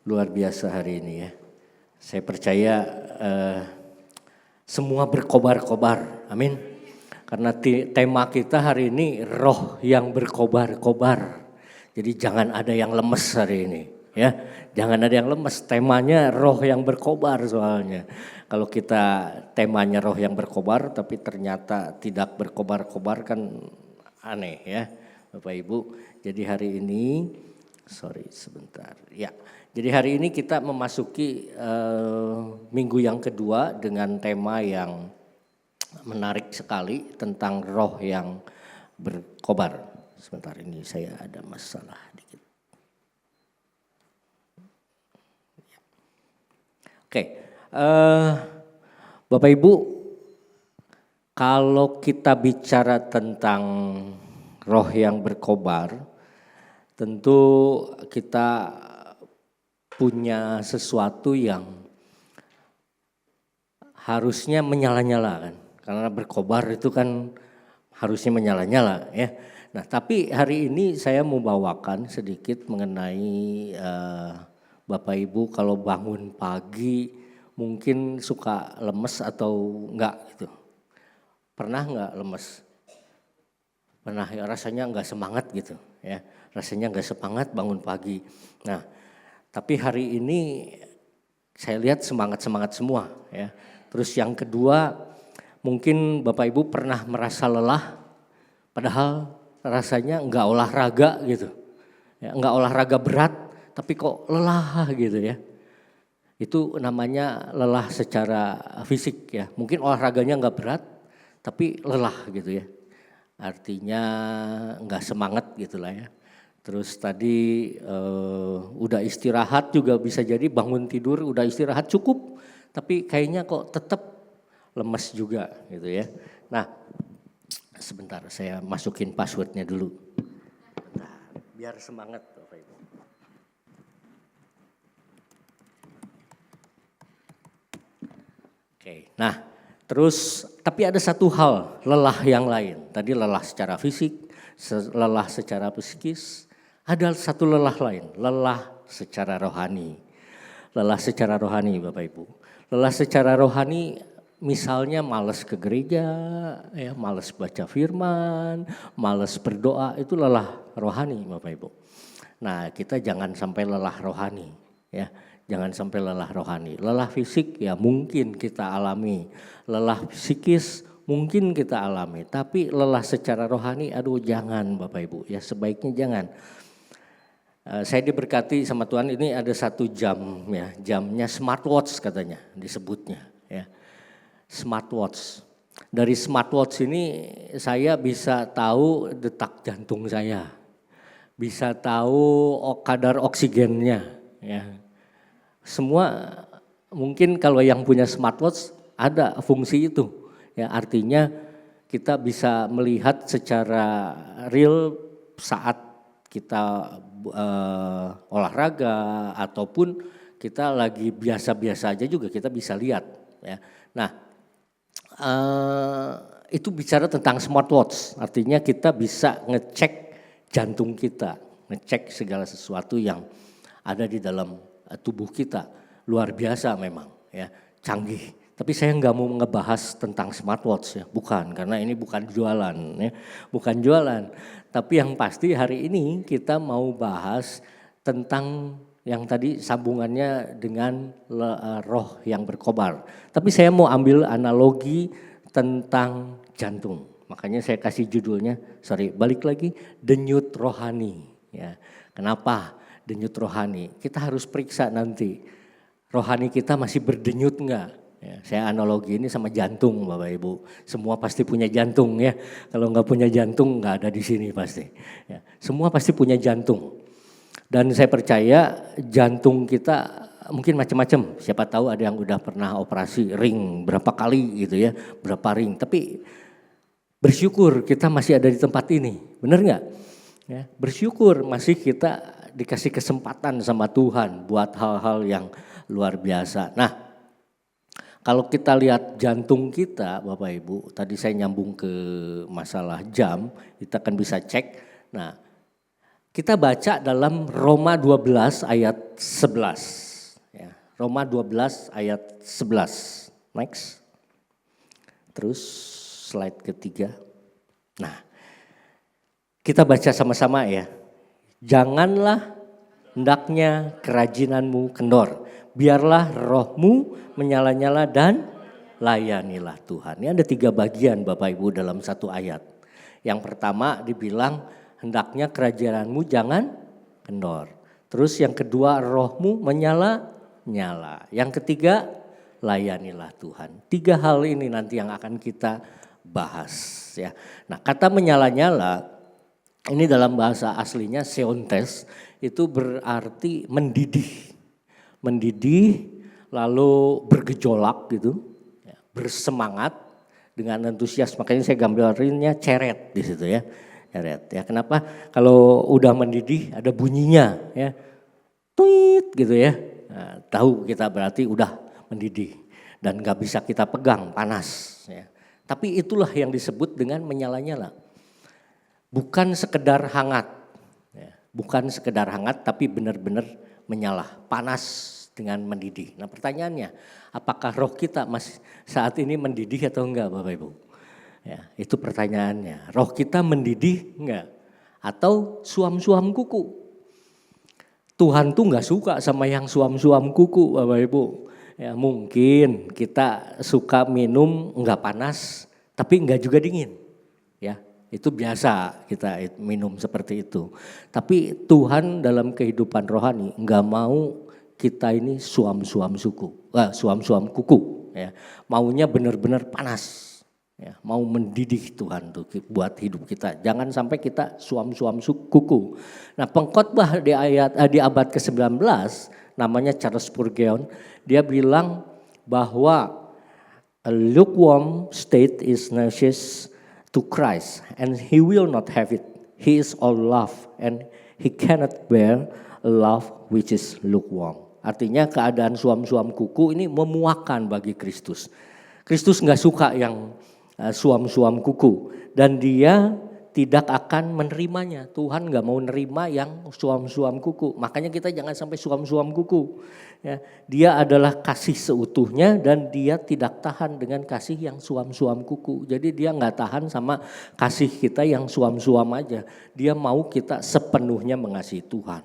Luar biasa hari ini ya. Saya percaya semua berkobar-kobar, amin. Karena tema kita hari ini roh yang berkobar-kobar. Jadi jangan ada yang lemes hari ini ya. Jangan ada yang lemes, temanya roh yang berkobar soalnya. Kalau kita temanya roh yang berkobar tapi ternyata tidak berkobar-kobar kan aneh ya Bapak Ibu. Jadi hari ini, sebentar ya. Jadi hari ini kita memasuki minggu yang kedua dengan tema yang menarik sekali tentang roh yang berkobar. Sebentar ini saya ada masalah dikit. Oke, Bapak Ibu, kalau kita bicara tentang roh yang berkobar, tentu kita punya sesuatu yang harusnya menyala-nyala kan. Karena berkobar itu kan harusnya menyala-nyala ya. Nah tapi hari ini saya mau bawakan sedikit mengenai Bapak Ibu kalau bangun pagi mungkin suka lemes atau enggak gitu. Pernah enggak lemes? Pernah ya, rasanya enggak semangat gitu ya. Rasanya enggak semangat bangun pagi. Nah tapi hari ini saya lihat semangat-semangat semua ya. Terus yang kedua mungkin Bapak Ibu pernah merasa lelah padahal rasanya enggak olahraga gitu. Ya, enggak olahraga berat tapi kok lelah gitu ya. Itu namanya lelah secara fisik ya. Mungkin olahraganya enggak berat tapi lelah gitu ya. Artinya enggak semangat gitulah ya. Terus tadi udah istirahat juga bisa jadi bangun tidur udah istirahat cukup. Tapi kayaknya kok tetap lemes juga gitu ya. Nah sebentar saya masukin passwordnya dulu. Bentar, biar semangat Bapak Ibu. Oke, nah terus tapi ada satu hal lelah yang lain. Tadi lelah secara fisik, lelah secara psikis. Ada satu lelah lain, lelah secara rohani. Lelah secara rohani Bapak Ibu. Lelah secara rohani misalnya malas ke gereja, ya, malas baca firman, malas berdoa, itu lelah rohani Bapak Ibu. Nah kita jangan sampai lelah rohani ya. Jangan sampai lelah rohani. Lelah fisik ya mungkin kita alami. Lelah psikis mungkin kita alami. Tapi lelah secara rohani aduh jangan Bapak Ibu ya sebaiknya jangan. Saya diberkati sama Tuhan ini ada satu jam ya, jamnya smartwatch katanya disebutnya ya. Smartwatch. Dari smartwatch ini saya bisa tahu detak jantung saya. Bisa tahu kadar oksigennya ya. Semua mungkin kalau yang punya smartwatch ada fungsi itu. Ya artinya kita bisa melihat secara real saat kita olahraga ataupun kita lagi biasa-biasa aja juga kita bisa lihat ya. Nah itu bicara tentang smartwatch, artinya kita bisa ngecek jantung kita, ngecek segala sesuatu yang ada di dalam tubuh kita. Luar biasa memang ya, canggih. Tapi saya nggak mau ngebahas tentang smartwatch ya, bukan, karena ini bukan jualan ya, bukan jualan. Tapi yang pasti hari ini kita mau bahas tentang yang tadi sambungannya dengan roh yang berkobar. Tapi saya mau ambil analogi tentang jantung. Makanya saya kasih judulnya, balik lagi, denyut rohani. Ya, kenapa denyut rohani? Kita harus periksa nanti, rohani kita masih berdenyut enggak? Ya, saya analogi ini sama jantung Bapak Ibu. Semua pasti punya jantung ya. Kalau nggak punya jantung nggak ada di sini pasti. Ya, semua pasti punya jantung. Dan saya percaya jantung kita mungkin macam-macam. Siapa tahu ada yang udah pernah operasi ring berapa kali gitu ya. Berapa ring. Tapi bersyukur kita masih ada di tempat ini. Benar nggak? Ya, bersyukur masih kita dikasih kesempatan sama Tuhan buat hal-hal yang luar biasa. Nah, kalau kita lihat jantung kita Bapak Ibu, tadi saya nyambung ke masalah jam, kita kan bisa cek. Nah Kita baca dalam Roma 12 ayat 11. Ya, Roma 12 ayat 11. Next. Terus slide ketiga. Nah, kita baca sama-sama ya. Janganlah hendaknya kerajinanmu kendor. Biarlah rohmu menyala-nyala dan layanilah Tuhan. Ini ada 3 bagian Bapak Ibu dalam satu ayat. Yang pertama dibilang hendaknya kerajinanmu jangan kendor. Terus yang kedua rohmu menyala-nyala. Yang ketiga layanilah Tuhan. 3 hal ini nanti yang akan kita bahas ya. Nah, kata menyala-nyala ini dalam bahasa aslinya seontes itu berarti mendidih. Mendidih lalu bergejolak gitu, ya, bersemangat dengan antusias. Makanya saya gambarinnya ceret di situ ya. Ceret ya. Kenapa? Kalau udah mendidih ada bunyinya ya. Tuit gitu ya. Nah, tahu kita berarti udah mendidih dan gak bisa kita pegang, panas ya. Tapi itulah yang disebut dengan menyala-nyala. Bukan sekedar hangat ya. Bukan sekedar hangat tapi benar-benar menyala, panas dengan mendidih. Nah pertanyaannya, apakah roh kita masih saat ini mendidih atau enggak Bapak Ibu? Ya, itu pertanyaannya. Roh kita mendidih enggak? Atau suam-suam kuku? Tuhan tuh enggak suka sama yang suam-suam kuku Bapak Ibu. Ya, mungkin kita suka minum enggak panas tapi enggak juga dingin. Ya, itu biasa kita minum seperti itu. Tapi Tuhan dalam kehidupan rohani enggak mau kita ini suam-suam kuku ya. Maunya benar-benar panas. Ya, mau mendidih Tuhan tuh buat hidup kita. Jangan sampai kita suam-suam kuku. Nah, pengkhotbah di abad ke-19 namanya Charles Spurgeon, dia bilang bahwa a lukewarm state is nauseous to Christ and he will not have it. He is all love and he cannot bear a love which is lukewarm. Artinya keadaan suam-suam kuku ini memuakan bagi Kristus. Kristus nggak suka yang suam-suam kuku dan dia tidak akan menerimanya. Tuhan nggak mau nerima yang suam-suam kuku. Makanya kita jangan sampai suam-suam kuku. Ya, dia adalah kasih seutuhnya dan dia tidak tahan dengan kasih yang suam-suam kuku. Jadi dia nggak tahan sama kasih kita yang suam-suam aja. Dia mau kita sepenuhnya mengasihi Tuhan,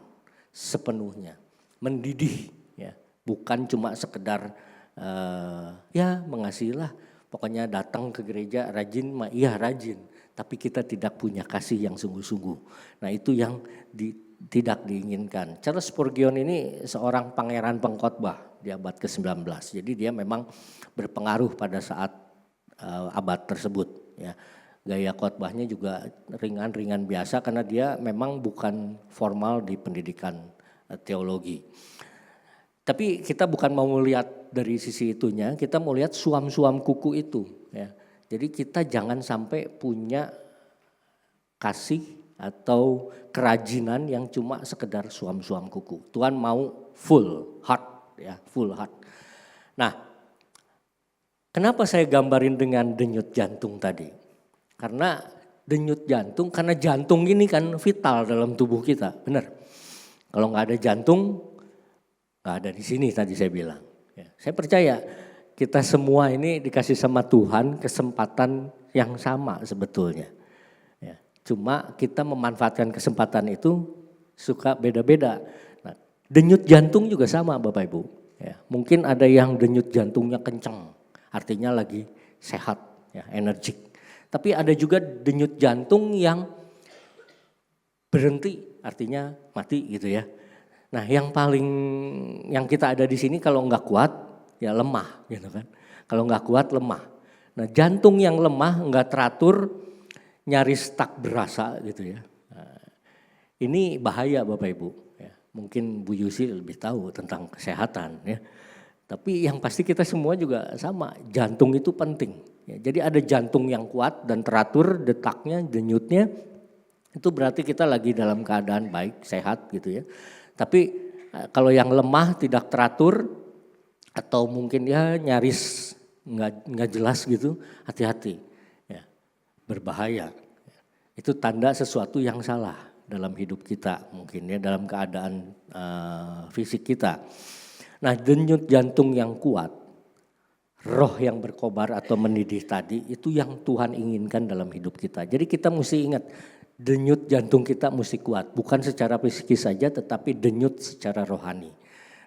sepenuhnya, mendidih. Ya, bukan cuma sekedar ya mengasihilah. Pokoknya datang ke gereja rajin, iya rajin. Tapi kita tidak punya kasih yang sungguh-sungguh. Nah itu yang tidak diinginkan. Charles Spurgeon ini seorang pangeran pengkhotbah di abad ke-19. Jadi dia memang berpengaruh pada saat abad tersebut. Ya. Gaya khotbahnya juga ringan-ringan biasa karena dia memang bukan formal di pendidikan teologi. Tapi kita bukan mau melihat dari sisi itunya, kita mau lihat suam-suam kuku itu. Ya. Jadi kita jangan sampai punya kasih atau kerajinan yang cuma sekedar suam-suam kuku. Tuhan mau full heart, ya, full heart. Nah, kenapa saya gambarin dengan denyut jantung tadi? Karena denyut jantung, karena jantung ini kan vital dalam tubuh kita, benar. Kalau nggak ada jantung, nggak ada di sini tadi saya bilang. Ya, saya percaya kita semua ini dikasih sama Tuhan kesempatan yang sama sebetulnya. Ya, cuma kita memanfaatkan kesempatan itu suka beda-beda. Nah, denyut jantung juga sama Bapak Ibu. Ya, mungkin ada yang denyut jantungnya kencang, artinya lagi sehat, ya, energik. Tapi ada juga denyut jantung yang berhenti, artinya mati gitu ya. Nah, yang kita ada di sini kalau nggak kuat, ya lemah gitu kan. Kalau nggak kuat lemah. Nah, jantung yang lemah nggak teratur, nyaris tak berasa gitu ya. Nah, ini bahaya Bapak Ibu. Ya, mungkin Bu Yusi lebih tahu tentang kesehatan ya. Tapi yang pasti kita semua juga sama, jantung itu penting. Ya, jadi ada jantung yang kuat dan teratur detaknya, denyutnya, itu berarti kita lagi dalam keadaan baik, sehat gitu ya. Tapi kalau yang lemah tidak teratur atau mungkin ya nyaris nggak jelas gitu, hati-hati, ya, berbahaya. Itu tanda sesuatu yang salah dalam hidup kita mungkin ya, dalam keadaan fisik kita. Nah, denyut jantung yang kuat, roh yang berkobar atau mendidih tadi itu yang Tuhan inginkan dalam hidup kita. Jadi kita mesti ingat denyut jantung kita mesti kuat, bukan secara psikis saja tetapi denyut secara rohani.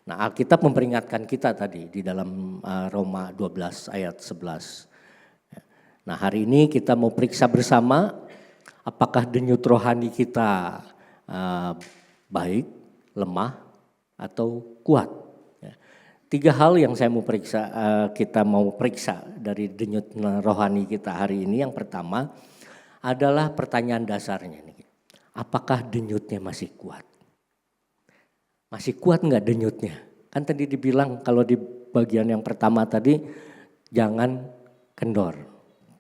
Nah, Alkitab memperingatkan kita tadi di dalam Roma 12 ayat 11. Nah, hari ini kita mau periksa bersama apakah denyut rohani kita baik, lemah, atau kuat. 3 hal yang saya mau periksa, kita mau periksa dari denyut rohani kita hari ini. Yang pertama adalah pertanyaan dasarnya nih. Apakah denyutnya masih kuat? Masih kuat enggak denyutnya? Kan tadi dibilang kalau di bagian yang pertama tadi jangan kendor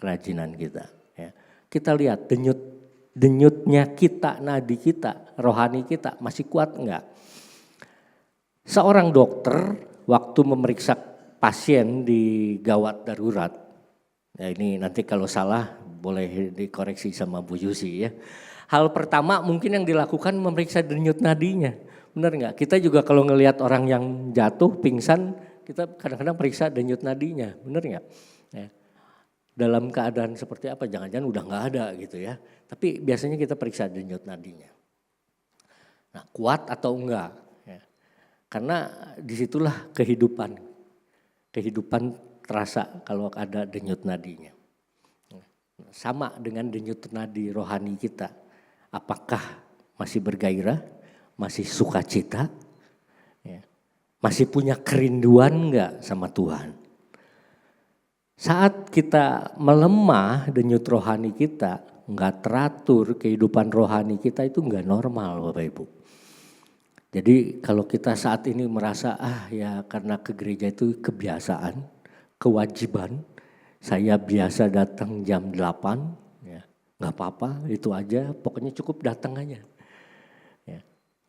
kerajinan kita. Ya. Kita lihat denyutnya kita, nadi kita, rohani kita masih kuat enggak? Seorang dokter waktu memeriksa pasien di gawat darurat, ya ini nanti kalau salah boleh dikoreksi sama Bu Yusi ya. Hal pertama mungkin yang dilakukan memeriksa denyut nadinya, benar nggak? Kita juga kalau ngelihat orang yang jatuh, pingsan, kita kadang-kadang periksa denyut nadinya, benar nggak? Ya. Dalam keadaan seperti apa? Jangan-jangan udah nggak ada gitu ya. Tapi biasanya kita periksa denyut nadinya. Nah, kuat atau enggak? Karena disitulah kehidupan terasa kalau ada denyut nadinya. Sama dengan denyut nadi rohani kita. Apakah masih bergairah, masih sukacita, masih punya kerinduan enggak sama Tuhan. Saat kita melemah denyut rohani kita, enggak teratur kehidupan rohani kita itu enggak normal Bapak Ibu. Jadi kalau kita saat ini merasa ya karena ke gereja itu kebiasaan, kewajiban, saya biasa datang jam 8, ya nggak apa-apa itu aja, pokoknya cukup datang aja. Ya.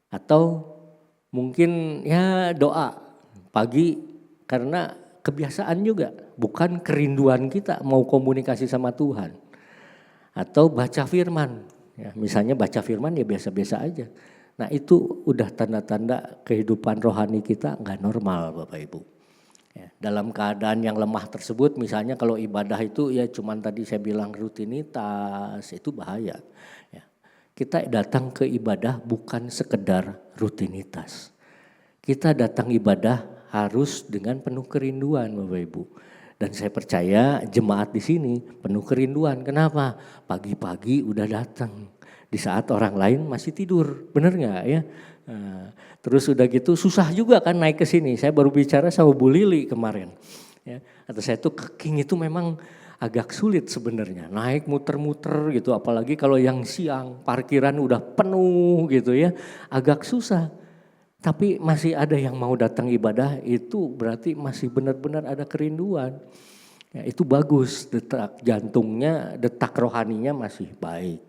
Atau mungkin ya doa pagi karena kebiasaan juga, bukan kerinduan kita mau komunikasi sama Tuhan. Atau baca firman, ya, misalnya baca firman ya biasa-biasa aja. Nah itu udah tanda-tanda kehidupan rohani kita nggak normal Bapak Ibu. Ya, dalam keadaan yang lemah tersebut misalnya kalau ibadah itu ya cuman tadi saya bilang rutinitas itu bahaya. Ya, kita datang ke ibadah bukan sekedar rutinitas. Kita datang ibadah harus dengan penuh kerinduan Bapak Ibu. Dan saya percaya jemaat di sini penuh kerinduan. Kenapa? Pagi-pagi udah datang. Di saat orang lain masih tidur, benar nggak ya? Nah, terus udah gitu susah juga kan naik ke sini. Saya baru bicara sama Bu Lili kemarin. Ya, atau saya tuh ke King itu memang agak sulit sebenarnya. Naik muter-muter gitu, apalagi kalau yang siang parkiran udah penuh gitu ya, agak susah. Tapi masih ada yang mau datang ibadah itu berarti masih benar-benar ada kerinduan. Ya, itu bagus, detak jantungnya, detak rohaninya masih baik.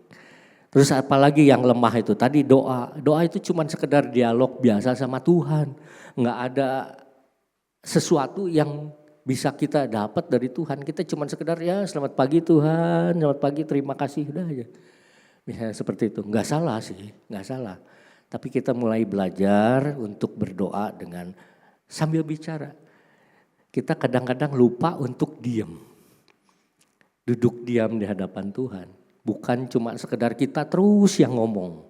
Terus apalagi yang lemah itu tadi doa. Doa itu cuma sekedar dialog biasa sama Tuhan. Enggak ada sesuatu yang bisa kita dapat dari Tuhan. Kita cuma sekedar ya selamat pagi Tuhan, selamat pagi terima kasih udah aja. Misalnya seperti itu. Enggak salah sih, enggak salah. Tapi kita mulai belajar untuk berdoa dengan sambil bicara. Kita kadang-kadang lupa untuk diam. Duduk diam di hadapan Tuhan. Bukan cuma sekedar kita terus yang ngomong.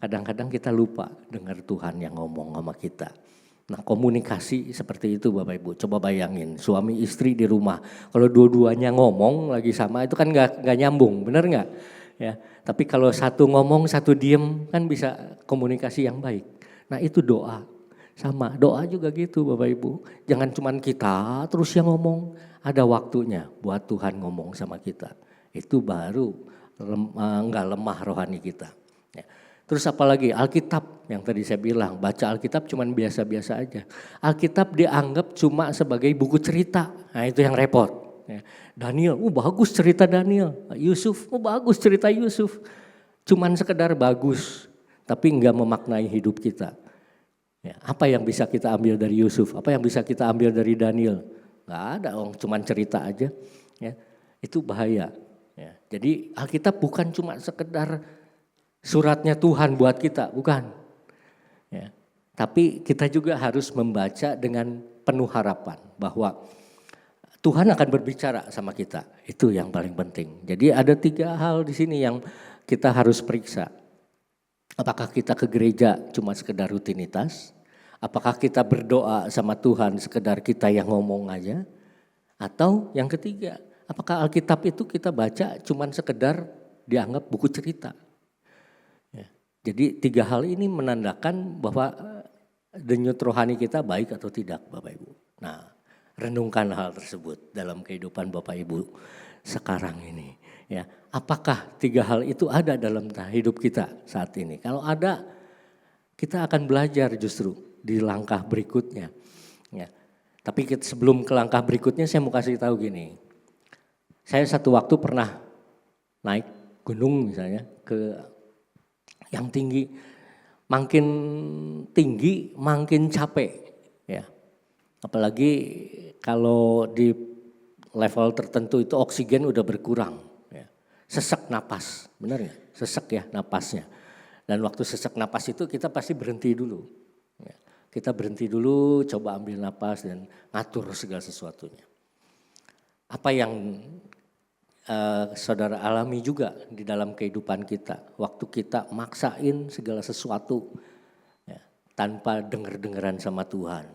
Kadang-kadang kita lupa dengar Tuhan yang ngomong sama kita. Nah komunikasi seperti itu Bapak Ibu. Coba bayangin suami istri di rumah. Kalau dua-duanya ngomong lagi sama itu kan gak nyambung, benar gak? Ya, tapi kalau satu ngomong satu diem kan bisa komunikasi yang baik. Nah itu doa. Sama doa juga gitu Bapak Ibu. Jangan cuma kita terus yang ngomong. Ada waktunya buat Tuhan ngomong sama kita. Itu baru enggak lemah rohani kita. Ya. Terus apalagi Alkitab yang tadi saya bilang, baca Alkitab cuman biasa-biasa aja. Alkitab dianggap cuma sebagai buku cerita, nah itu yang repot. Ya. Daniel, bagus cerita Daniel. Yusuf, bagus cerita Yusuf. Cuman sekedar bagus, tapi enggak memaknai hidup kita. Ya, apa yang bisa kita ambil dari Yusuf? Apa yang bisa kita ambil dari Daniel? Enggak ada, cuman cerita aja. Ya, itu bahaya. Ya, jadi Alkitab bukan cuma sekedar suratnya Tuhan buat kita, bukan. Ya. Tapi kita juga harus membaca dengan penuh harapan bahwa Tuhan akan berbicara sama kita. Itu yang paling penting. Jadi ada 3 hal di sini yang kita harus periksa. Apakah kita ke gereja cuma sekedar rutinitas? Apakah kita berdoa sama Tuhan sekedar kita yang ngomong aja? Atau yang ketiga, apakah Alkitab itu kita baca cuma sekedar dianggap buku cerita? Ya. Jadi 3 hal ini menandakan bahwa denyut rohani kita baik atau tidak, Bapak Ibu. Nah, renungkan hal tersebut dalam kehidupan Bapak Ibu sekarang ini. Ya, apakah 3 hal itu ada dalam hidup kita saat ini? Kalau ada, kita akan belajar justru di langkah berikutnya. Ya. Tapi sebelum ke langkah berikutnya saya mau kasih tahu gini. Saya satu waktu pernah naik gunung misalnya ke yang tinggi. Makin tinggi makin capek. Ya. Apalagi kalau di level tertentu itu oksigen udah berkurang. Ya. Sesak napas, benar nggak? Sesak ya napasnya. Dan waktu sesak napas itu kita pasti berhenti dulu. Ya. Kita berhenti dulu, coba ambil napas dan ngatur segala sesuatunya. Apa yang saudara alami juga di dalam kehidupan kita. Waktu kita maksain segala sesuatu ya, tanpa denger-dengeran sama Tuhan.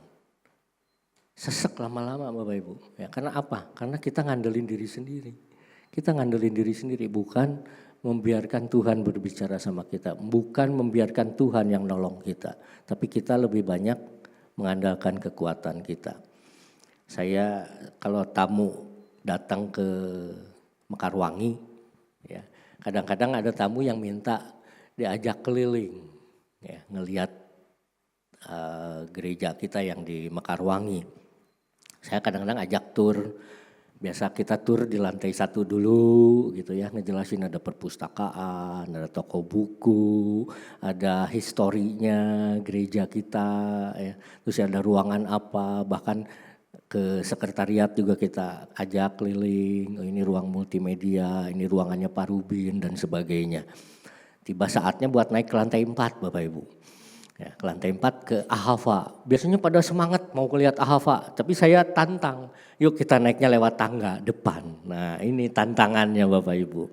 Sesek lama-lama Bapak Ibu. Ya, karena apa? Karena kita ngandelin diri sendiri. Kita ngandelin diri sendiri, bukan membiarkan Tuhan berbicara sama kita. Bukan membiarkan Tuhan yang nolong kita. Tapi kita lebih banyak mengandalkan kekuatan kita. Saya kalau tamu datang ke Mekarwangi, ya, kadang-kadang ada tamu yang minta diajak keliling. Ya, ngelihat gereja kita yang di Mekarwangi. Saya kadang-kadang ajak tur. Biasa kita tur di lantai 1 dulu gitu ya, ngejelasin ada perpustakaan, ada toko buku, ada historinya gereja kita ya. Terus ada ruangan apa, bahkan ke sekretariat juga kita ajak keliling, ini ruang multimedia, ini ruangannya Pak Rubin dan sebagainya. Tiba saatnya buat naik ke lantai 4 Bapak Ibu. Ya, ke lantai 4 ke Ahava. Biasanya pada semangat mau lihat Ahava, tapi saya tantang, yuk kita naiknya lewat tangga depan. Nah ini tantangannya Bapak Ibu.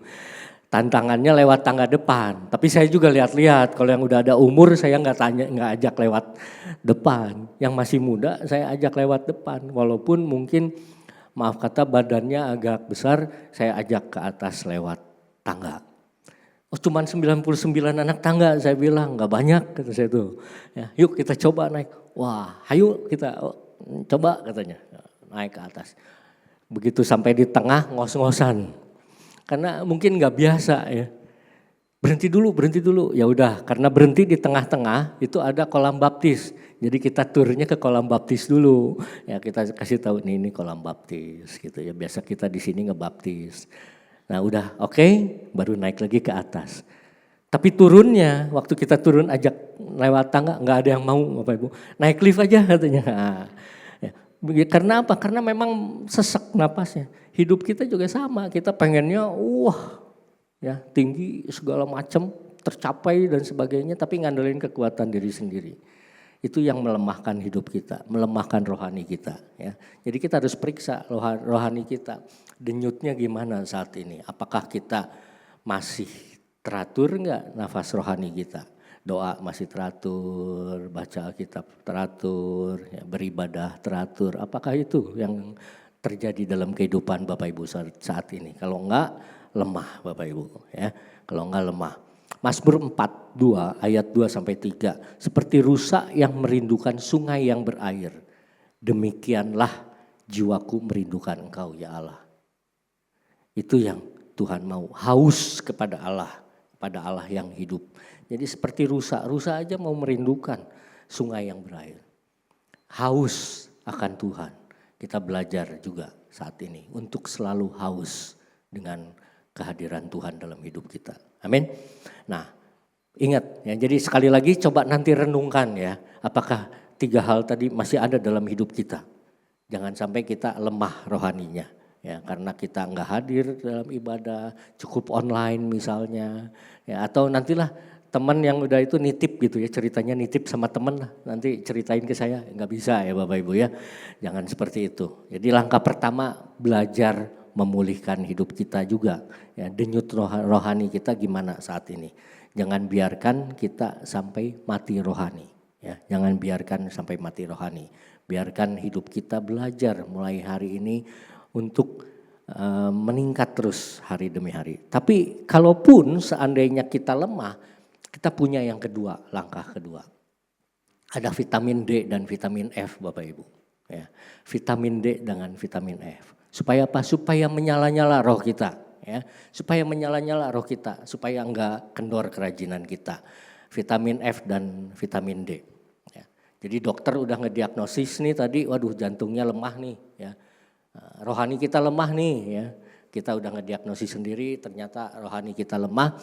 Tantangannya lewat tangga depan, tapi saya juga lihat-lihat, kalau yang udah ada umur saya nggak ajak lewat depan. Yang masih muda saya ajak lewat depan, walaupun mungkin maaf kata badannya agak besar, saya ajak ke atas lewat tangga. Oh cuman 99 anak tangga, saya bilang nggak banyak kata saya tuh. Ya, yuk kita coba naik. Wah ayo kita coba katanya naik ke atas. Begitu sampai di tengah ngos-ngosan. Karena mungkin nggak biasa ya. Berhenti dulu. Ya udah karena berhenti di tengah-tengah itu ada kolam baptis. Jadi kita turnya ke kolam baptis dulu. Ya kita kasih tahu ini kolam baptis gitu ya. Biasa kita di sini ngebaptis. Nah udah oke, baru naik lagi ke atas. Tapi turunnya waktu kita turun ajak lewat tangga nggak ada yang mau Bapak Ibu. Naik lift aja katanya. Nah, ya. Karena apa? Karena memang sesek napasnya. Hidup kita juga sama, kita pengennya ya tinggi segala macam tercapai dan sebagainya, tapi ngandelin kekuatan diri sendiri. Itu yang melemahkan hidup kita, melemahkan rohani kita. Ya. Jadi kita harus periksa rohani kita, denyutnya gimana saat ini. Apakah kita masih teratur enggak nafas rohani kita? Doa masih teratur, baca Alkitab teratur, ya, beribadah teratur. Apakah itu yang terjadi dalam kehidupan Bapak Ibu saat ini? Kalau enggak, lemah Bapak Ibu. Ya. Kalau enggak lemah. Mazmur 4:2 ayat 2-3. Seperti rusa yang merindukan sungai yang berair. Demikianlah jiwaku merindukan Engkau ya Allah. Itu yang Tuhan mau. Haus kepada Allah yang hidup. Jadi seperti rusa aja mau merindukan sungai yang berair. Haus akan Tuhan. Kita belajar juga saat ini untuk selalu haus dengan kehadiran Tuhan dalam hidup kita. Amin. Nah, ingat ya, jadi sekali lagi coba nanti renungkan ya, apakah 3 hal tadi masih ada dalam hidup kita. Jangan sampai kita lemah rohaninya ya karena kita nggak hadir dalam ibadah, cukup online misalnya, ya atau nantilah teman yang udah itu nitip gitu ya, ceritanya nitip sama temen lah, nanti ceritain ke saya, nggak bisa ya Bapak Ibu ya, jangan seperti itu. Jadi langkah pertama belajar memulihkan hidup kita juga, ya denyut rohani kita gimana saat ini. Jangan biarkan kita sampai mati rohani, ya jangan biarkan sampai mati rohani. Biarkan hidup kita belajar mulai hari ini untuk meningkat terus hari demi hari. Tapi kalaupun seandainya kita lemah, kita punya yang kedua, langkah kedua. Ada vitamin D dan vitamin F Bapak Ibu. Ya, vitamin D dengan vitamin F. Supaya apa? Supaya menyala-nyala roh kita. Ya, supaya menyala-nyala roh kita. Supaya enggak kendor kerajinan kita. Vitamin F dan vitamin D. Ya, jadi dokter udah ngediagnosis nih tadi, waduh jantungnya lemah nih. Ya, rohani kita lemah nih. Ya, kita udah ngediagnosis sendiri, ternyata rohani kita lemah.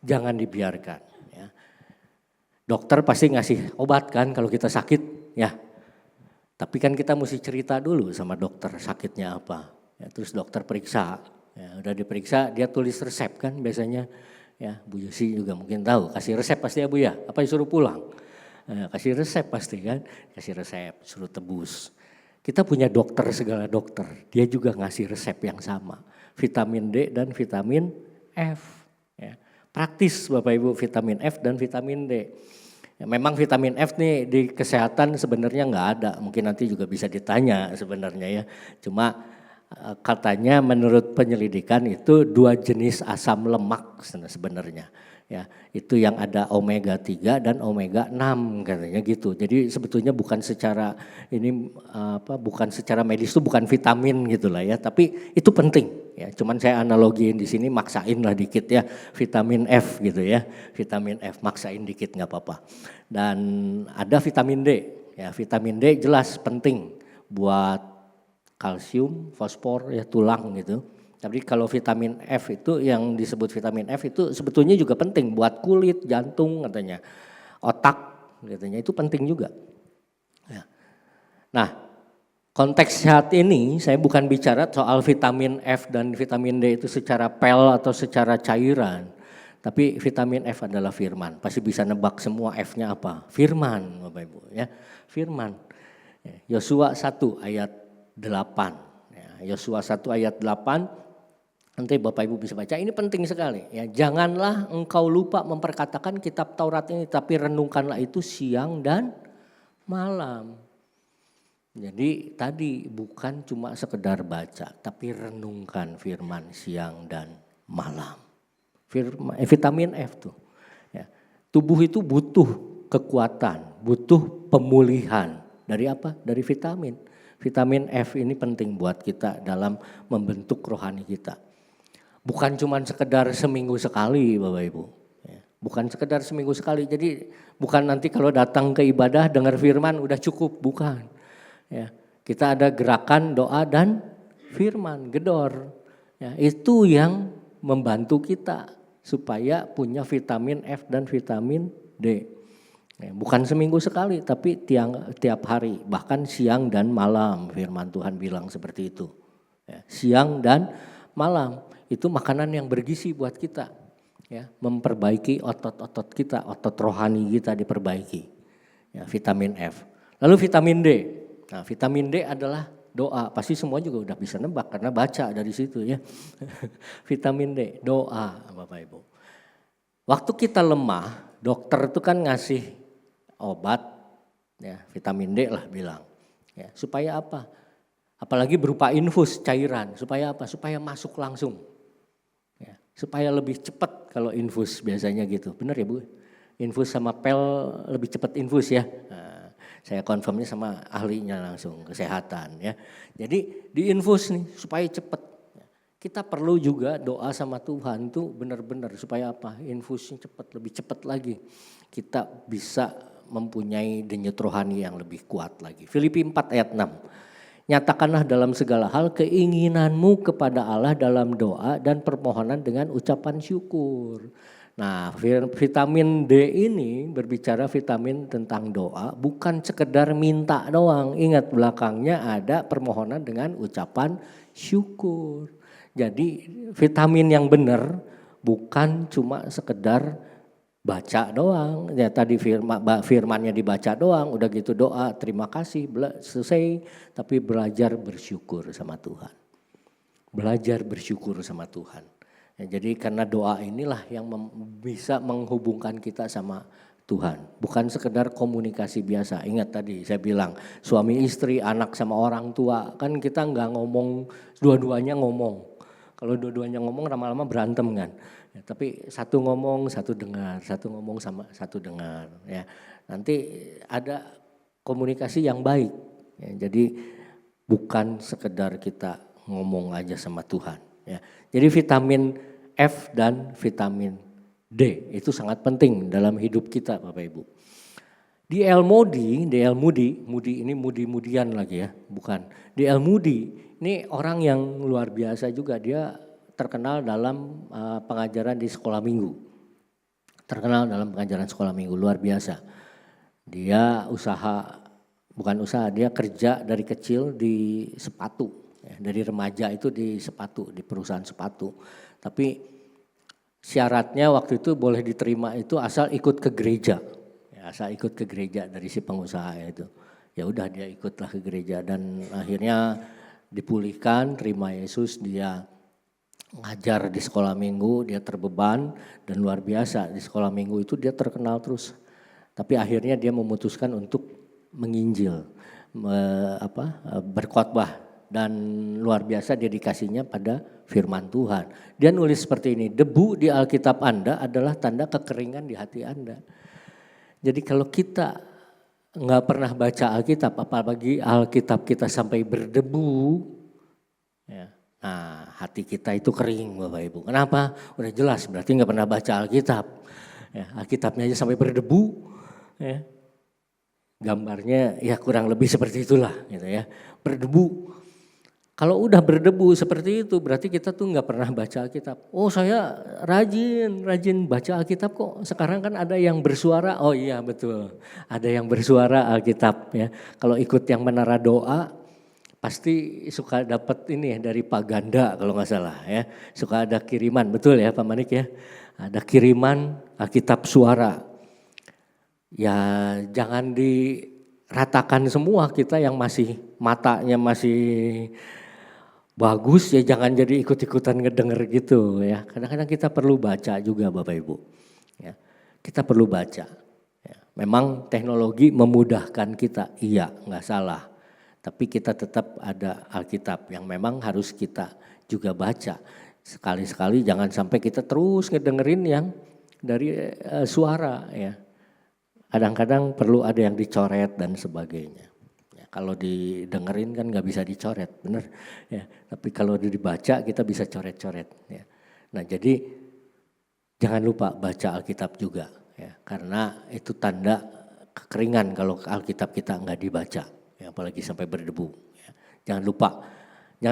Jangan dibiarkan. Dokter pasti ngasih obat kan kalau kita sakit ya. Tapi kan kita mesti cerita dulu sama dokter sakitnya apa. Ya, terus dokter periksa, ya, udah diperiksa dia tulis resep kan biasanya. Ya Bu Yusi juga mungkin tahu, kasih resep pasti ya Bu ya, apa disuruh pulang. Kasih resep pasti kan, kasih resep, suruh tebus. Kita punya dokter segala dokter, dia juga ngasih resep yang sama. Vitamin D dan vitamin F. Ya. Praktis Bapak Ibu vitamin F dan vitamin D. Ya, memang vitamin F nih di kesehatan sebenarnya nggak ada, mungkin nanti juga bisa ditanya sebenarnya ya. Cuma katanya menurut penyelidikan itu 2 jenis asam lemak sebenarnya. Ya, itu yang ada omega 3 dan omega 6 katanya gitu. Jadi sebetulnya bukan secara ini bukan secara medis itu bukan vitamin gitulah ya, tapi itu penting ya. Cuman saya analogiin di sini maksain lah dikit ya, vitamin F gitu ya. Vitamin F maksain dikit nggak apa-apa. Dan ada vitamin D. Ya, vitamin D jelas penting buat kalsium, fosfor ya tulang gitu. Tapi kalau vitamin F itu yang disebut vitamin F itu sebetulnya juga penting buat kulit, jantung katanya, otak katanya itu penting juga. Ya. Nah konteks saat ini saya bukan bicara soal vitamin F dan vitamin D itu secara pel atau secara cairan. Tapi vitamin F adalah firman, pasti bisa nebak semua F-nya apa? Firman Bapak Ibu ya, firman. Yosua 1 ayat 8. Yosua 1 ayat 8. Nanti Bapak Ibu bisa baca, ini penting sekali ya. Janganlah engkau lupa memperkatakan kitab Taurat ini, tapi renungkanlah itu siang dan malam. Jadi tadi bukan cuma sekedar baca, tapi renungkan firman siang dan malam. Vitamin F tuh. Ya. Tubuh itu butuh kekuatan, butuh pemulihan. Dari apa? Dari vitamin. Vitamin F ini penting buat kita dalam membentuk rohani kita. Bukan cuma sekedar seminggu sekali Bapak Ibu. Bukan sekedar seminggu sekali. Jadi bukan nanti kalau datang ke ibadah dengar firman udah cukup, bukan. Ya, kita ada gerakan doa dan firman, gedor. Ya, itu yang membantu kita supaya punya vitamin F dan vitamin D. Ya, bukan seminggu sekali tapi tiap hari, bahkan siang dan malam firman Tuhan bilang seperti itu. Ya, siang dan malam. Itu makanan yang bergizi buat kita, ya, memperbaiki otot-otot kita, otot rohani kita diperbaiki. Ya, vitamin F. Lalu vitamin D. Nah, vitamin D adalah doa. Pasti semua juga udah bisa nebak karena baca dari situ ya. Vitamin D, doa Bapak Ibu. Waktu kita lemah, dokter itu kan ngasih obat, ya, vitamin D lah bilang. Ya, supaya apa? Apalagi berupa infus cairan. Supaya apa? Supaya masuk langsung. Supaya lebih cepat kalau infus biasanya gitu. Benar ya Bu? Infus sama pel lebih cepat infus ya. Nah, saya confirmnya sama ahlinya langsung kesehatan ya. Jadi diinfus nih supaya cepat. Kita perlu juga doa sama Tuhan tuh benar-benar supaya apa? Infusnya cepat, lebih cepat lagi. Kita bisa mempunyai denyut rohani yang lebih kuat lagi. Filipi 4 ayat 6. Nyatakanlah dalam segala hal keinginanmu kepada Allah dalam doa dan permohonan dengan ucapan syukur. Nah, vitamin D ini berbicara vitamin tentang doa, bukan sekedar minta doang. Ingat belakangnya ada permohonan dengan ucapan syukur. Jadi vitamin yang benar bukan cuma sekedar baca doang. Ya tadi firmannya dibaca doang, udah gitu doa, terima kasih, selesai. Tapi belajar bersyukur sama Tuhan. Belajar bersyukur sama Tuhan. Ya, jadi karena doa inilah yang bisa menghubungkan kita sama Tuhan. Bukan sekedar komunikasi biasa. Ingat tadi saya bilang suami istri, anak sama orang tua. Kan kita nggak ngomong dua-duanya ngomong. Kalau dua-duanya ngomong lama-lama berantem kan. Ya, tapi satu ngomong, satu dengar. Satu ngomong sama satu dengar. Ya, nanti ada komunikasi yang baik. Ya, jadi bukan sekedar kita ngomong aja sama Tuhan. Ya. Jadi vitamin F dan vitamin D itu sangat penting dalam hidup kita Bapak Ibu. D.L. Moody ini Moody-Moodyan lagi ya, bukan. D.L. Moody ini orang yang luar biasa juga, dia terkenal dalam pengajaran di sekolah minggu. Terkenal dalam pengajaran sekolah minggu, luar biasa. Dia dia kerja dari kecil di sepatu. Dari remaja itu di sepatu, di perusahaan sepatu. Tapi syaratnya waktu itu boleh diterima itu asal ikut ke gereja. Ya, asal ikut ke gereja dari si pengusaha itu. Ya udah dia ikutlah ke gereja dan akhirnya dipulihkan, terima Yesus, dia ngajar di sekolah minggu, dia terbeban dan luar biasa. Di sekolah minggu itu dia terkenal terus. Tapi akhirnya dia memutuskan untuk menginjil, berkhotbah. Dan luar biasa dedikasinya pada firman Tuhan. Dia nulis seperti ini, debu di Alkitab Anda adalah tanda kekeringan di hati Anda. Jadi kalau kita nggak pernah baca Alkitab, apalagi Alkitab kita sampai berdebu, ya, nah hati kita itu kering Bapak Ibu. Kenapa? Udah jelas berarti nggak pernah baca Alkitab. Ya, Alkitabnya aja sampai berdebu, ya. Gambarnya ya kurang lebih seperti itulah, gitu ya, berdebu. Kalau udah berdebu seperti itu berarti kita tuh nggak pernah baca Alkitab. Oh saya rajin baca Alkitab kok. Sekarang kan ada yang bersuara. Oh iya betul. Ada yang bersuara Alkitab ya. Kalau ikut yang menara doa pasti suka dapat ini ya dari Pak Ganda kalau nggak salah ya. Suka ada kiriman, betul ya Pak Manik ya. Ada kiriman Alkitab suara. Ya jangan diratakan semua, kita yang masih matanya masih bagus ya jangan jadi ikut-ikutan ngedenger gitu ya. Kadang-kadang kita perlu baca juga Bapak Ibu. Ya, kita perlu baca. Ya, memang teknologi memudahkan kita, iya nggak salah. Tapi kita tetap ada Alkitab yang memang harus kita juga baca. Sekali-sekali jangan sampai kita terus ngedengerin yang dari suara ya. Kadang-kadang perlu ada yang dicoret dan sebagainya. Kalau didengerin kan nggak bisa dicoret, bener ya. Tapi kalau dibaca kita bisa coret-coret. Ya. Nah jadi jangan lupa baca Alkitab juga, ya. Karena itu tanda kekeringan kalau Alkitab kita nggak dibaca, ya, apalagi sampai berdebu. Ya. Jangan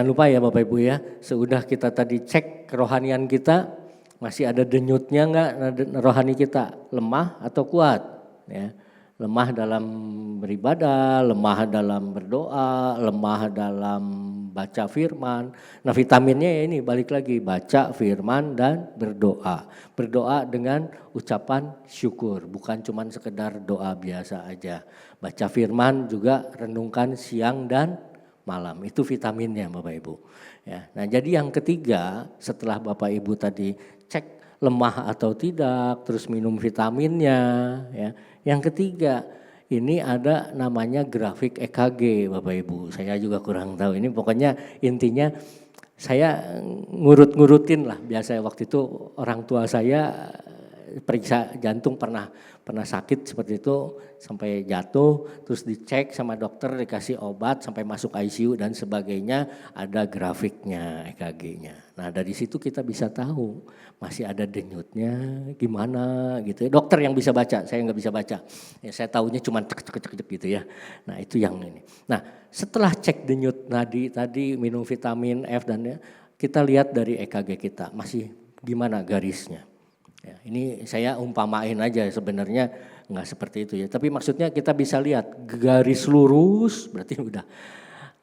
lupa ya Bapak Ibu ya. Seudah kita tadi cek kerohanian kita, masih ada denyutnya nggak rohani kita, lemah atau kuat, ya. Lemah dalam beribadah, lemah dalam berdoa, lemah dalam baca firman. Nah vitaminnya ya ini balik lagi baca firman dan berdoa. Berdoa dengan ucapan syukur, bukan cuma sekedar doa biasa aja. Baca firman juga renungkan siang dan malam, itu vitaminnya Bapak Ibu. Ya, nah jadi yang ketiga setelah Bapak Ibu tadi cek lemah atau tidak, terus minum vitaminnya ya. Yang ketiga, ini ada namanya grafik EKG Bapak Ibu. Saya juga kurang tahu ini, pokoknya intinya saya ngurut-ngurutin lah. Biasa waktu itu orang tua saya periksa jantung pernah sakit seperti itu sampai jatuh, terus dicek sama dokter dikasih obat sampai masuk ICU dan sebagainya, ada grafiknya EKG-nya. Nah dari situ kita bisa tahu masih ada denyutnya gimana gitu ya. Dokter yang bisa baca, saya nggak bisa baca. Ya, saya tahunya cuma cek gitu ya. Nah itu yang ini. Nah setelah cek denyut nadi tadi minum vitamin F dan ya, kita lihat dari EKG kita masih gimana garisnya. Ya, ini saya umpamain aja, sebenarnya nggak seperti itu ya. Tapi maksudnya kita bisa lihat garis lurus berarti udah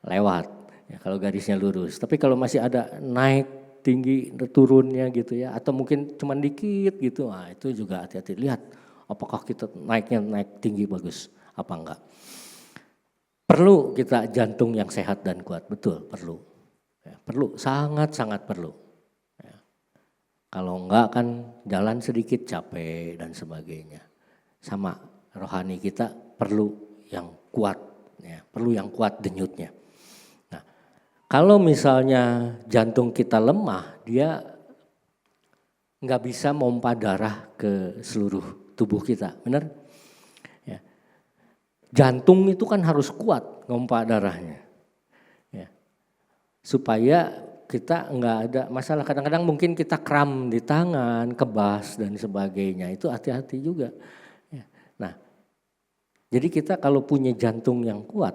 lewat. Ya, kalau garisnya lurus. Tapi kalau masih ada naik tinggi turunnya gitu ya, atau mungkin cuma dikit gitu, nah itu juga hati-hati. Lihat apakah kita naiknya naik tinggi bagus apa enggak. Perlu kita jantung yang sehat dan kuat, betul perlu. Ya, perlu, sangat-sangat perlu. Ya. Kalau enggak kan jalan sedikit capek dan sebagainya. Sama rohani kita perlu yang kuat, ya, perlu yang kuat denyutnya. Nah, kalau misalnya jantung kita lemah, dia nggak bisa mompa darah ke seluruh tubuh kita, benar? Ya. Jantung itu kan harus kuat ngompa darahnya, ya. Supaya kita nggak ada masalah. Kadang-kadang mungkin kita kram di tangan, kebas dan sebagainya, itu hati-hati juga. Nah, jadi kita kalau punya jantung yang kuat,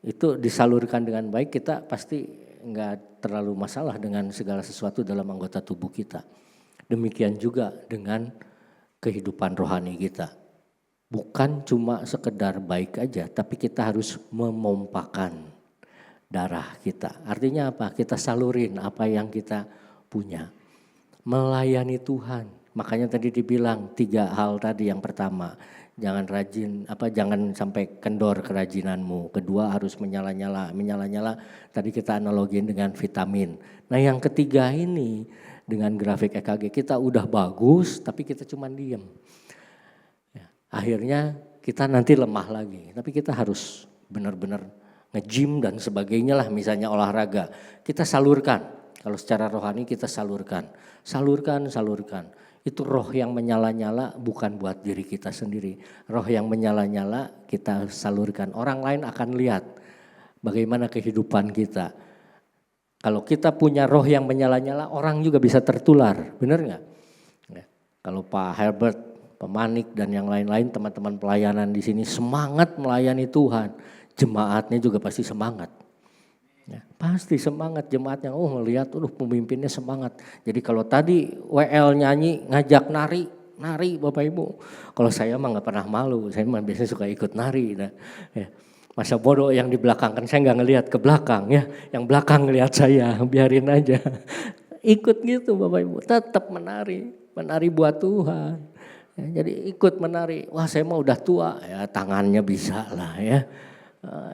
itu disalurkan dengan baik, kita pasti nggak terlalu masalah dengan segala sesuatu dalam anggota tubuh kita. Demikian juga dengan kehidupan rohani kita. Bukan cuma sekedar baik aja, tapi kita harus memompakan darah kita. Artinya apa? Kita salurin apa yang kita punya. Melayani Tuhan. Makanya tadi dibilang 3 hal tadi. Yang pertama, jangan sampai kendor kerajinanmu. Kedua, harus menyala-nyala. Menyala-nyala tadi kita analogiin dengan vitamin. Nah, yang ketiga ini dengan grafik EKG kita udah bagus tapi kita cuma diem. Ya, akhirnya kita nanti lemah lagi. Tapi kita harus benar-benar nge-gym dan sebagainya lah, misalnya olahraga. Kita salurkan. Kalau secara rohani kita salurkan. Salurkan. Itu roh yang menyala-nyala bukan buat diri kita sendiri. Roh yang menyala-nyala kita salurkan. Orang lain akan lihat bagaimana kehidupan kita. Kalau kita punya roh yang menyala-nyala, orang juga bisa tertular. Benar nggak? Ya. Kalau Pak Herbert, Pemanik dan yang lain-lain, teman-teman pelayanan di sini semangat melayani Tuhan. Jemaatnya juga pasti semangat. Ya, pasti semangat jemaatnya, ngelihat pemimpinnya semangat. Jadi kalau tadi WL nyanyi ngajak nari Bapak Ibu. Kalau saya mah nggak pernah malu, saya mah biasanya suka ikut nari. Nah, ya. Masa bodoh yang di belakang, kan saya nggak ngelihat ke belakang ya, yang belakang ngelihat saya, biarin aja. Ikut gitu Bapak Ibu, tetap menari buat Tuhan. Ya, jadi ikut menari, wah saya mah udah tua, ya tangannya bisa lah ya.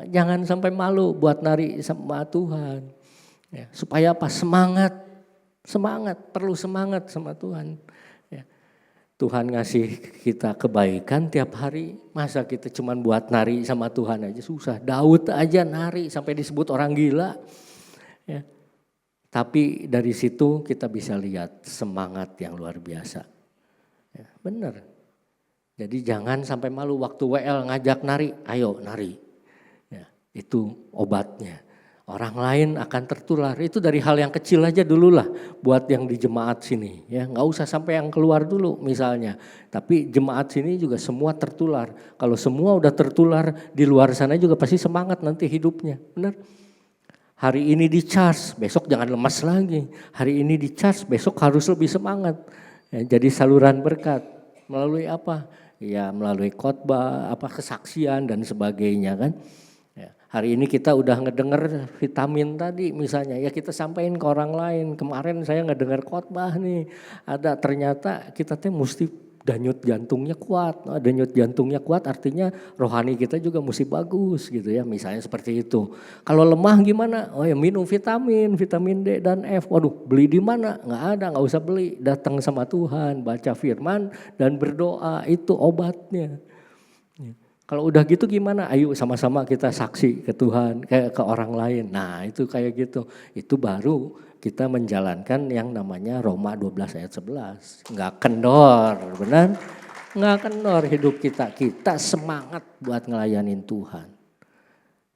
Jangan sampai malu buat nari sama Tuhan. Ya, supaya apa? Semangat, perlu semangat sama Tuhan. Ya, Tuhan ngasih kita kebaikan tiap hari, masa kita cuma buat nari sama Tuhan aja susah. Daud aja nari sampai disebut orang gila. Ya. Tapi dari situ kita bisa lihat semangat yang luar biasa. Ya, benar. Jadi jangan sampai malu waktu WL ngajak nari, ayo nari. Itu obatnya. Orang lain akan tertular. Itu dari hal yang kecil aja dulu lah buat yang di jemaat sini. Ya, nggak usah sampai yang keluar dulu misalnya. Tapi jemaat sini juga semua tertular. Kalau semua udah tertular, di luar sana juga pasti semangat nanti hidupnya. Benar? Hari ini di charge, besok jangan lemas lagi. Hari ini di charge, besok harus lebih semangat. Ya, jadi saluran berkat. Melalui apa? Ya melalui khotbah, kesaksian dan sebagainya kan. Hari ini kita udah ngedenger vitamin tadi misalnya, ya kita sampaikan ke orang lain. Kemarin saya ngedenger khotbah nih, ada ternyata kita mesti denyut jantungnya kuat. Nah, denyut jantungnya kuat artinya rohani kita juga mesti bagus gitu ya, misalnya seperti itu. Kalau lemah gimana? Oh ya minum vitamin D dan F. Waduh, beli di mana? Nggak ada, nggak usah beli. Datang sama Tuhan, baca firman dan berdoa, itu obatnya. Kalau udah gitu gimana? Ayo sama-sama kita saksi ke Tuhan, ke orang lain. Nah itu kayak gitu. Itu baru kita menjalankan yang namanya Roma 12 ayat 11. Nggak kendor, benar? Nggak kendor hidup kita. Kita semangat buat ngelayanin Tuhan.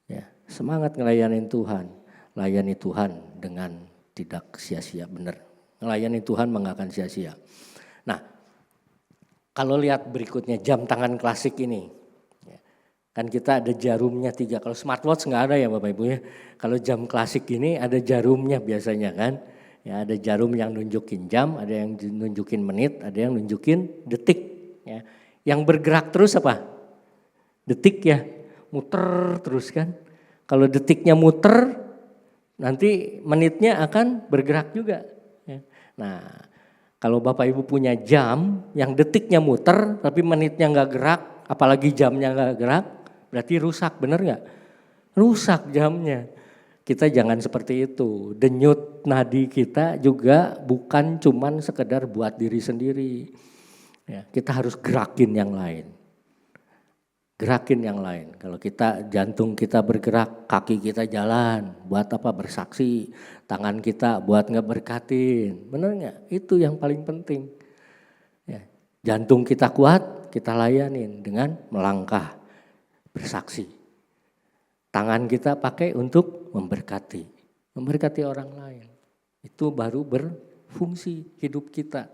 Ya, semangat ngelayanin Tuhan. Layani Tuhan dengan tidak sia-sia, benar. Ngelayanin Tuhan nggak akan sia-sia. Nah, kalau lihat berikutnya jam tangan klasik ini. Kan kita ada jarumnya 3, kalau smartwatch nggak ada ya Bapak Ibu ya. Kalau jam klasik ini ada jarumnya biasanya kan. Ya, ada jarum yang nunjukin jam, ada yang nunjukin menit, ada yang nunjukin detik. Ya. Yang bergerak terus apa? Detik ya, muter terus kan. Kalau detiknya muter, nanti menitnya akan bergerak juga. Ya. Nah, kalau Bapak Ibu punya jam yang detiknya muter tapi menitnya nggak gerak, apalagi jamnya nggak gerak, berarti rusak, bener nggak? Rusak jamnya. Kita jangan seperti itu. Denyut nadi kita juga bukan cuman sekedar buat diri sendiri. Ya, kita harus gerakin yang lain. Gerakin yang lain. Kalau kita jantung kita bergerak, kaki kita jalan, buat apa? Bersaksi. Tangan kita buat ngeberkatin. Bener nggak? Itu yang paling penting. Ya, jantung kita kuat, kita layanin dengan melangkah, bersaksi. Tangan kita pakai untuk memberkati orang lain. Itu baru berfungsi hidup kita.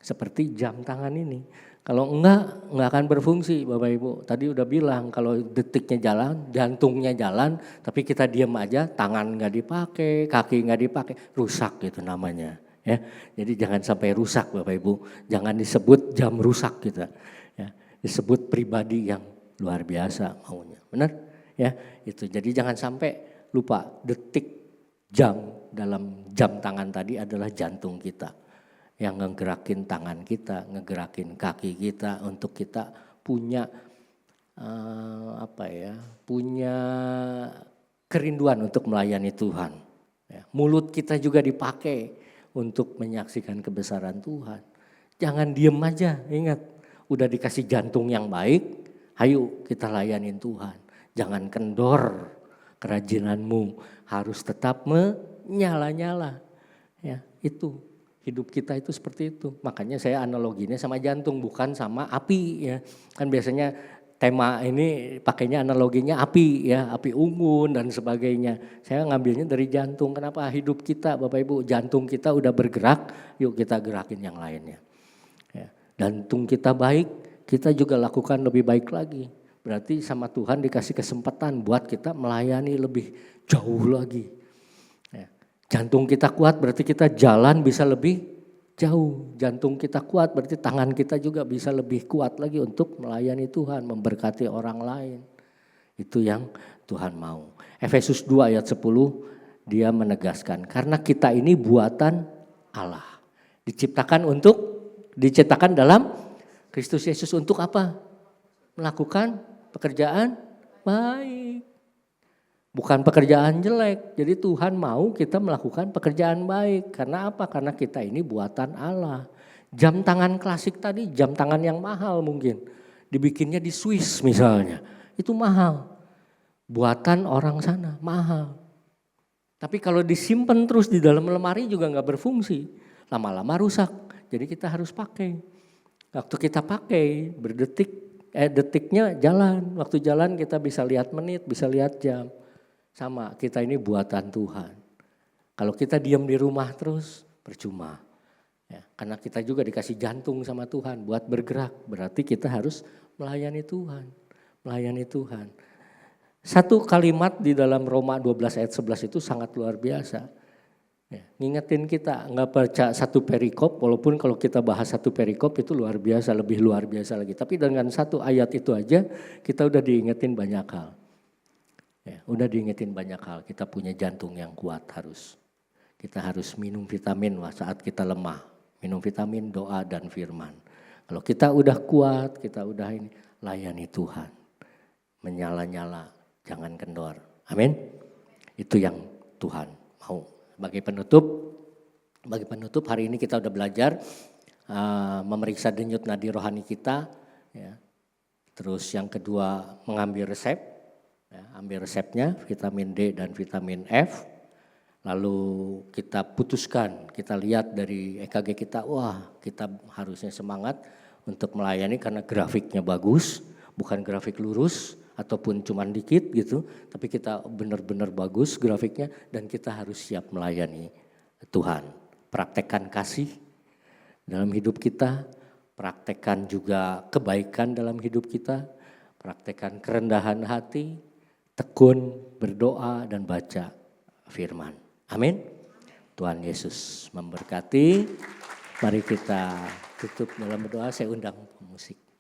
Seperti jam tangan ini. Kalau enggak akan berfungsi Bapak Ibu. Tadi udah bilang kalau detiknya jalan, jantungnya jalan, tapi kita diam aja, tangan enggak dipakai, kaki enggak dipakai, rusak gitu namanya. Ya, jadi jangan sampai rusak Bapak Ibu. Jangan disebut jam rusak kita. Ya, disebut pribadi yang luar biasa maunya. Benar? Ya, itu. Jadi jangan sampai lupa detik jam dalam jam tangan tadi adalah jantung kita yang ngegerakin tangan kita, ngegerakin kaki kita untuk kita punya punya kerinduan untuk melayani Tuhan. Ya, mulut kita juga dipakai untuk menyaksikan kebesaran Tuhan. Jangan diem aja, ingat udah dikasih jantung yang baik, ayo kita layanin Tuhan. Jangan kendor, kerajinanmu harus tetap menyala-nyala. Ya, itu hidup kita itu seperti itu. Makanya saya analoginya sama jantung bukan sama api ya. Kan biasanya tema ini pakainya analoginya api ya, api unggun dan sebagainya. Saya ngambilnya dari jantung. Kenapa? Hidup kita Bapak Ibu, jantung kita udah bergerak, yuk kita gerakin yang lainnya. Ya, jantung kita baik, kita juga lakukan lebih baik lagi. Berarti sama Tuhan dikasih kesempatan buat kita melayani lebih jauh lagi. Ya. Jantung kita kuat berarti kita jalan bisa lebih jauh. Jantung kita kuat berarti tangan kita juga bisa lebih kuat lagi untuk melayani Tuhan, memberkati orang lain. Itu yang Tuhan mau. Efesus 2 ayat 10 dia menegaskan karena kita ini buatan Allah. Diciptakan dalam Kristus Yesus untuk apa? Melakukan pekerjaan baik. Bukan pekerjaan jelek. Jadi Tuhan mau kita melakukan pekerjaan baik. Karena apa? Karena kita ini buatan Allah. Jam tangan klasik tadi, jam tangan yang mahal mungkin. Dibikinnya di Swiss misalnya. Itu mahal. Buatan orang sana, mahal. Tapi kalau disimpan terus di dalam lemari juga gak berfungsi. Lama-lama rusak. Jadi kita harus pakai. Waktu kita pakai detiknya jalan. Waktu jalan kita bisa lihat menit, bisa lihat jam. Sama, kita ini buatan Tuhan. Kalau kita diam di rumah terus, percuma. Ya, karena kita juga dikasih jantung sama Tuhan buat bergerak. Berarti kita harus melayani Tuhan. Melayani Tuhan. Satu kalimat di dalam Roma 12 ayat 11 itu sangat luar biasa. Ya, ngingetin kita nggak baca satu perikop, walaupun kalau kita bahas satu perikop itu luar biasa, lebih luar biasa lagi. Tapi dengan satu ayat itu aja kita udah diingetin banyak hal. Ya, udah diingetin banyak hal. Kita punya jantung yang kuat harus. Kita harus minum vitamin saat kita lemah. Minum vitamin, doa dan firman. Kalau kita udah kuat, kita udah ini, layani Tuhan. Menyala-nyala, jangan kendor. Amin. Itu yang Tuhan mau. Sebagai penutup hari ini kita udah belajar memeriksa denyut nadi rohani kita. Ya. Terus yang kedua mengambil resep, ya, ambil resepnya vitamin D dan vitamin F. Lalu kita putuskan, kita lihat dari EKG kita, wah kita harusnya semangat untuk melayani karena grafiknya bagus, bukan grafik lurus. Ataupun cuman dikit gitu, tapi kita benar-benar bagus grafiknya dan kita harus siap melayani Tuhan. Praktekkan kasih dalam hidup kita, praktekkan juga kebaikan dalam hidup kita, praktekkan kerendahan hati, tekun, berdoa dan baca firman. Amin. Tuhan Yesus memberkati. Mari kita tutup dalam berdoa, saya undang musik.